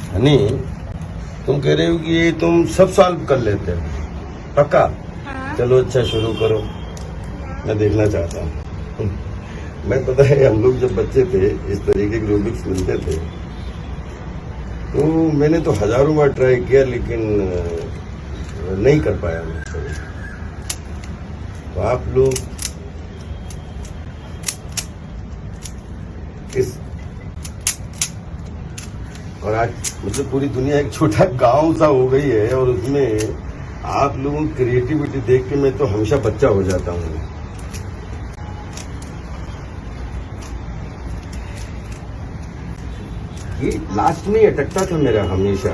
हनी, तुम कह रहे हो कि ये तुम सब सॉल्व कर लेते हो पक्का? हाँ। चलो अच्छा शुरू करो, मैं देखना चाहता हूँ। मैं पता है हम लोग जब बच्चे थे इस तरीके के रूबिक्स मिलते थे तो मैंने तो हजारों बार ट्राई किया लेकिन नहीं कर पाया मैं कभी। तो आप लोग इस और आज मतलब पूरी दुनिया एक छोटा गांव सा हो गई है और उसमें आप लोगों की क्रिएटिविटी देख के मैं तो हमेशा बच्चा हो जाता हूँ। ये लास्ट में अटकता था मेरा हमेशा।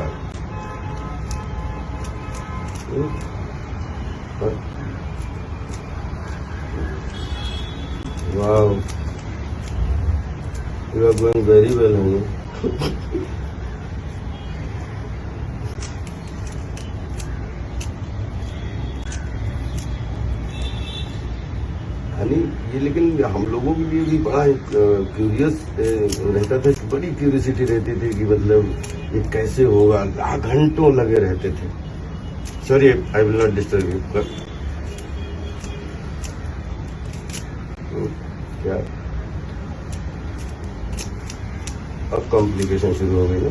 वाह, you are going very well, honey. Honey, ये लेकिन हम लोगों के लिए भी बड़ा क्यूरियस रहता था, बड़ी क्यूरियोसिटी रहती थी कि मतलब ये कैसे होगा, घंटों लगे रहते थे। Sorry, I will not disturb you. क्या अब कॉम्प्लिकेशन शुरू हो गई ना?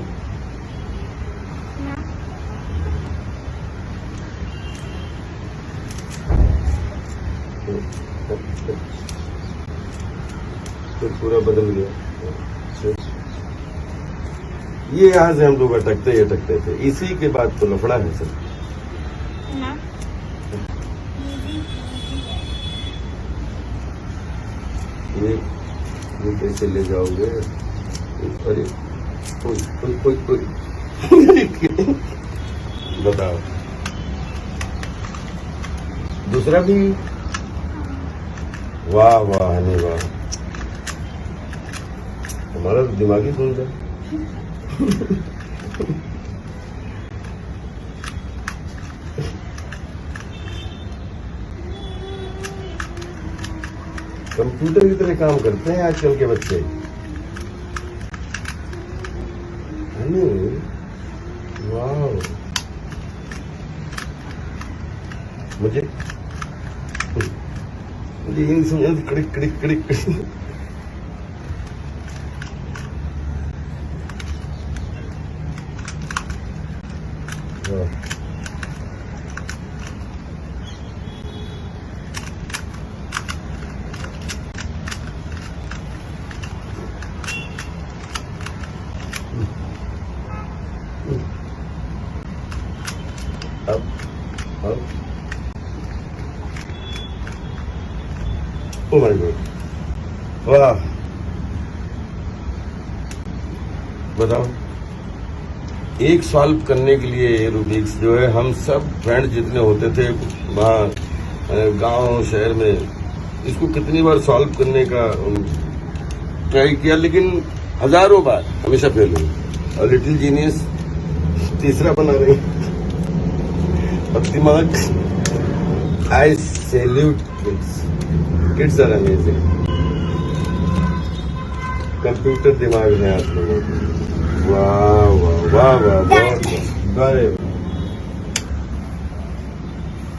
तो पूरा बदल गया। ये यहाँ से हम लोग अटकते थे, इसी के बाद तो लफड़ा है सर। ना। ये कैसे ले जाओगे? अरे कोई बताओ, दूसरा भी। वाह वाह हनी वाह, हमारा तो दिमागी खोल गया। कंप्यूटर की तरह काम करते हैं आजकल के बच्चे। हनी वाह, मुझे इन समझ कड़िक कड़िक कड़िक। अब ओ माय गॉड, वाह, बताओ। एक सॉल्व करने के लिए रूबिक्स जो है, हम सब फ्रेंड जितने होते थे वहाँ गांव शहर में, इसको कितनी बार सॉल्व करने का ट्राई किया लेकिन हजारों बार हमेशा फेल हुई। और लिटिल जीनियस तीसरा बना रही। अब दिमाग, I salute kids, kids are amazing. Computer दिमाग है आप लोगों को। वाह वाह वाह वाह, बहुत